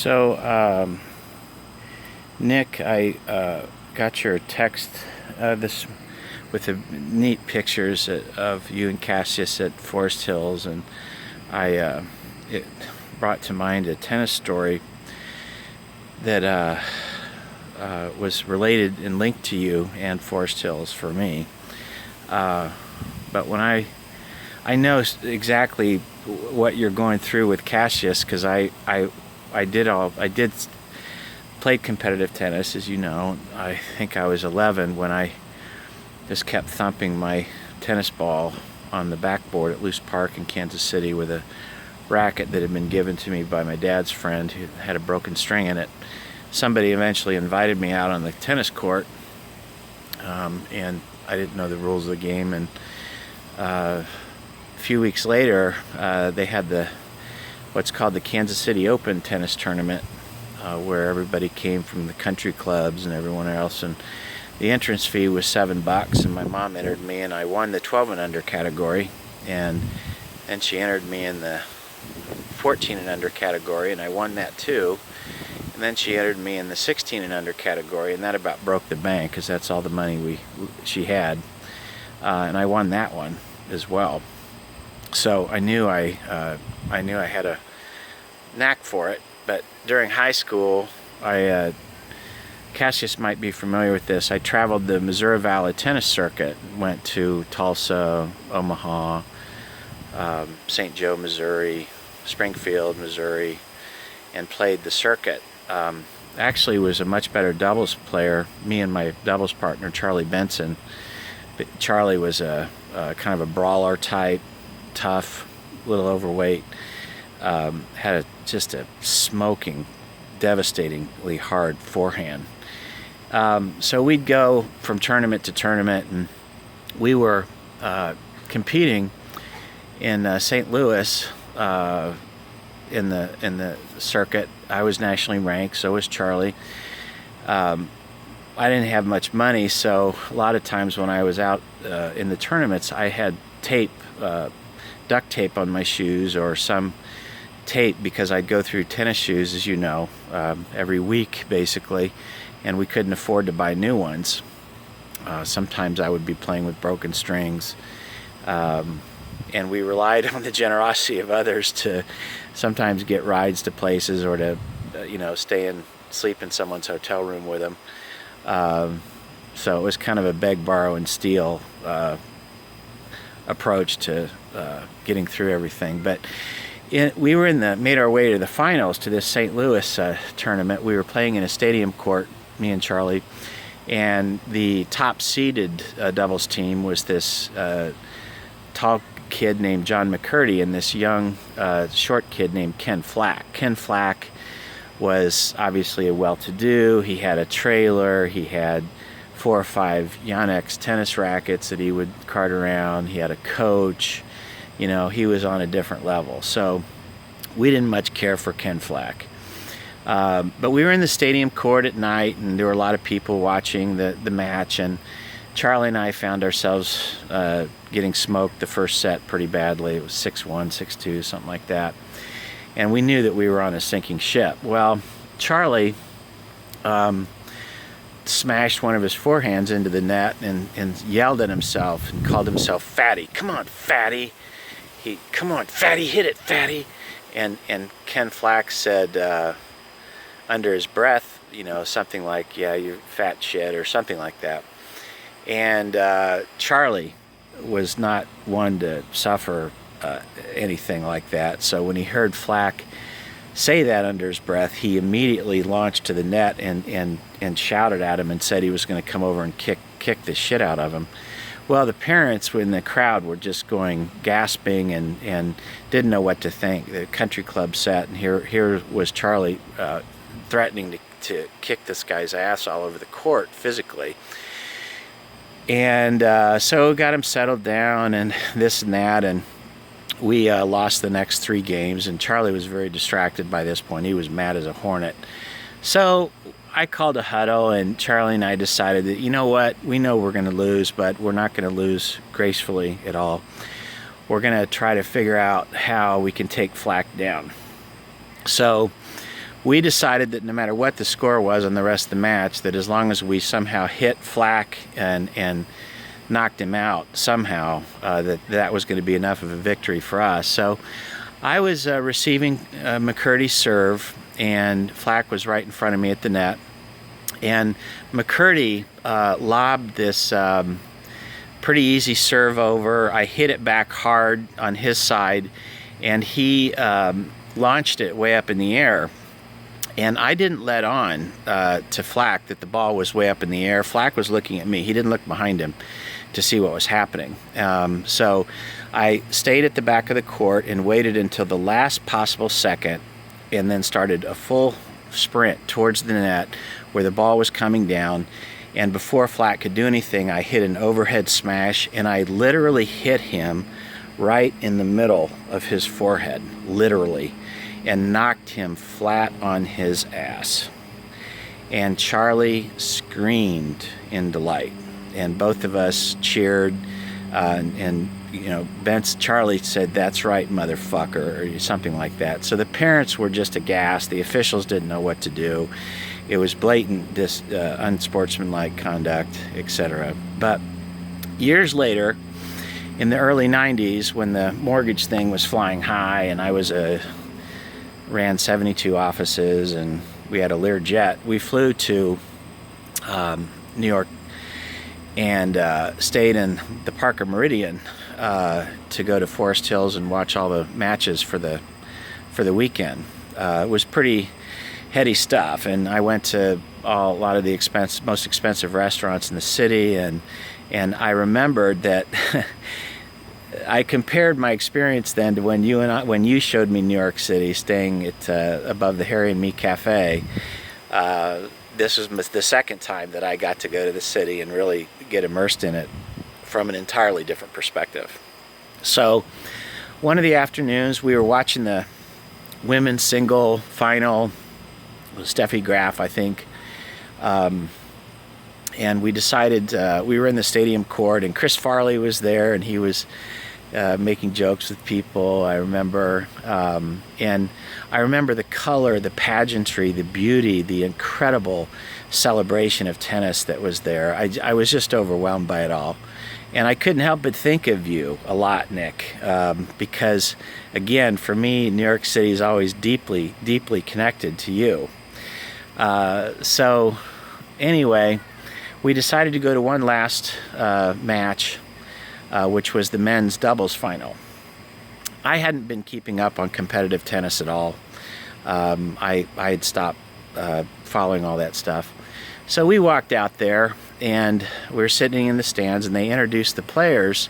So, Nick, I got your text this with the neat pictures of you and Cassius at Forest Hills, and it brought to mind a tennis story that was related and linked to you and Forest Hills for me. But when I know exactly what you're going through with Cassius, because I did played competitive tennis, as you know. I think I was 11 when I just kept thumping my tennis ball on the backboard at Loose Park in Kansas City with a racket that had been given to me by my dad's friend who had a broken string in it. Somebody eventually invited me out on the tennis court, and I didn't know the rules of the game, and a few weeks later they had what's called the Kansas City Open tennis tournament, where everybody came from the country clubs and everyone else, and the entrance fee was $7, and my mom entered me, and I won the 12 and under category, and then she entered me in the 14 and under category, and I won that too. And then she entered me in the 16 and under category, and that about broke the bank because that's all the money she had, and I won that one as well. So I knew I had a knack for it. But during high school, Cassius might be familiar with this. I traveled the Missouri Valley tennis circuit, went to Tulsa, Omaha, St. Joe, Missouri, Springfield, Missouri, and played the circuit. Actually was a much better doubles player, me and my doubles partner, Charlie Benson. But Charlie was a kind of a brawler type, tough, a little overweight, had just a smoking, devastatingly hard forehand. So we'd go from tournament to tournament, and we were competing in St. Louis in the circuit. I was nationally ranked, so was Charlie. I didn't have much money, so a lot of times when I was out in the tournaments, I had duct tape on my shoes, or some tape, because I'd go through tennis shoes, as you know, every week basically, and we couldn't afford to buy new ones. Sometimes I would be playing with broken strings, and we relied on the generosity of others to sometimes get rides to places, or to sleep in someone's hotel room with them. So it was kind of a beg, borrow, and steal approach to getting through everything. But we were made our way to the finals to this St. Louis tournament. We were playing in a stadium court, me and Charlie, and the top seeded doubles team was this tall kid named John McCurdy and this young short kid named Ken Flack. Ken Flack was obviously a well-to-do. He had a trailer. He had 4 or 5 Yonex tennis rackets that he would cart around. He had a coach. He was on a different level. So we didn't much care for Ken Flack. But we were in the stadium court at night, and there were a lot of people watching the match, and Charlie and I found ourselves getting smoked the first set pretty badly. It was 6-1, 6-2, something like that. And we knew that we were on a sinking ship. Well, Charlie smashed one of his forehands into the net and yelled at himself and called himself Fatty. Come on, Fatty. Come on, Fatty, hit it, Fatty. And Ken Flack said under his breath, something like, yeah, you fat shit, or something like that. And Charlie was not one to suffer anything like that. So when he heard Flack say that under his breath, he immediately launched to the net and shouted at him and said he was going to come over and kick the shit out of him. Well, the parents in the crowd were just gasping and didn't know what to think. The country club set, and here was Charlie threatening to kick this guy's ass all over the court physically. And so got him settled down and this and that, and we lost the next 3 games, and Charlie was very distracted by this point. He was mad as a hornet. So I called a huddle, and Charlie and I decided that, you know what, we know we're going to lose, but we're not going to lose gracefully at all. We're going to try to figure out how we can take Flack down. So we decided that no matter what the score was on the rest of the match, that as long as we somehow hit Flack and knocked him out somehow, that was going to be enough of a victory for us. So I was receiving McCurdy's serve, and Flack was right in front of me at the net. And McCurdy lobbed this pretty easy serve over. I hit it back hard on his side, and he launched it way up in the air. And I didn't let on to Flack that the ball was way up in the air. Flack was looking at me. He didn't look behind him to see what was happening. So I stayed at the back of the court and waited until the last possible second, and then started a full sprint towards the net where the ball was coming down. And before Flack could do anything, I hit an overhead smash, and I literally hit him right in the middle of his forehead, literally, and knocked him flat on his ass. And Charlie screamed in delight, and both of us cheered, and you know, Charlie said, "That's right, motherfucker," or something like that. So the parents were just aghast. The officials didn't know what to do. It was blatant, unsportsmanlike conduct, etc. But years later, in the early 90s, when the mortgage thing was flying high, and I ran 72 offices, and we had a Learjet, we flew to New York and stayed in the Parker Meridian to go to Forest Hills and watch all the matches for the weekend. It was pretty heady stuff, and I went to a lot of the most expensive restaurants in the city, and I remembered that I compared my experience then to when you showed me New York City, staying at above the Harry and Me Cafe. This was the second time that I got to go to the city and really get immersed in it from an entirely different perspective. So one of the afternoons we were watching the women's single final, Steffi Graf, I think, and we decided, we were in the stadium court, and Chris Farley was there, and he was making jokes with people, I remember, and I remember the color, the pageantry, the beauty, the incredible celebration of tennis that was there. I was just overwhelmed by it all, and I couldn't help but think of you a lot, Nick, because again, for me, New York City is always deeply, deeply connected to you. So anyway, we decided to go to one last match, which was the men's doubles final. I hadn't been keeping up on competitive tennis at all. I had stopped following all that stuff. So we walked out there, and we were sitting in the stands, and they introduced the players.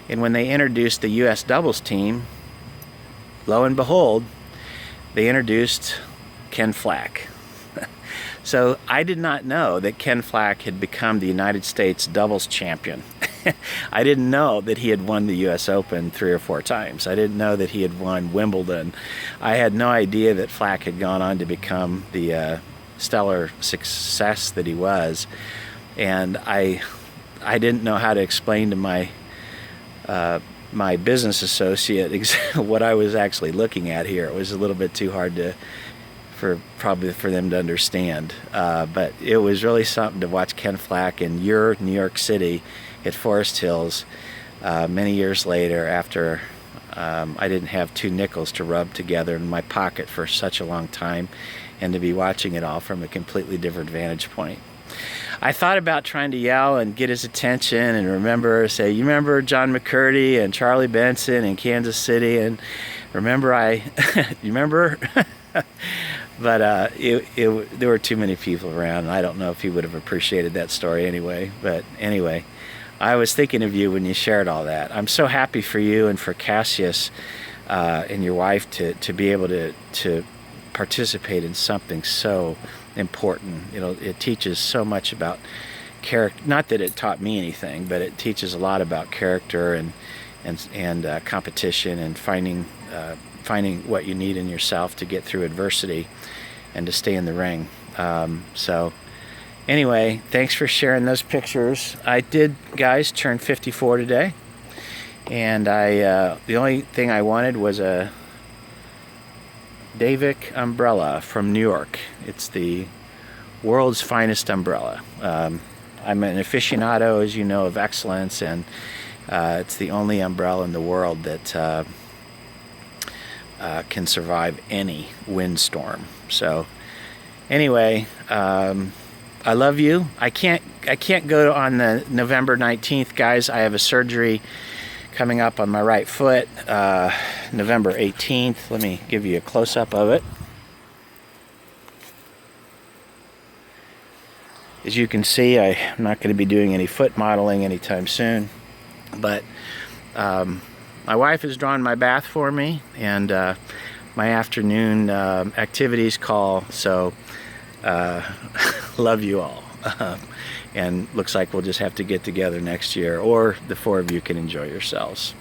And when they introduced the U.S. doubles team, lo and behold, they introduced Ken Flack. So I did not know that Ken Flack had become the United States doubles champion. I didn't know that he had won the U.S. Open 3 or 4 times. I didn't know that he had won Wimbledon. I had no idea that Flack had gone on to become the stellar success that he was. And I didn't know how to explain to my my business associate what I was actually looking at here. It was a little bit too hard for them to understand. But it was really something to watch Ken Flack in your New York City at Forest Hills many years later, after I didn't have 2 nickels to rub together in my pocket for such a long time, and to be watching it all from a completely different vantage point. I thought about trying to yell and get his attention and say, "You remember John McCurdy and Charlie Benson in Kansas City, and remember you remember?" But there were too many people around, and I don't know if he would have appreciated that story anyway. But anyway, I was thinking of you when you shared all that. I'm so happy for you and for Cassius and your wife to be able to participate in something so important. You know, it teaches so much about character. Not that it taught me anything, but it teaches a lot about character and competition, and finding what you need in yourself to get through adversity and to stay in the ring. So anyway, thanks for sharing those pictures. I did, guys, turn 54 today, and the only thing I wanted was a Davik umbrella from New York. It's the world's finest umbrella. I'm an aficionado, as you know, of excellence, and it's the only umbrella in the world that can survive any windstorm. So anyway, I love you. I can't go on the November 19th, guys. I have a surgery coming up on my right foot, November 18th. Let me give you a close-up of it. As you can see, I'm not going to be doing any foot modeling anytime soon, but my wife has drawn my bath for me, and my afternoon activities call, so love you all. And looks like we'll just have to get together next year, or the four of you can enjoy yourselves.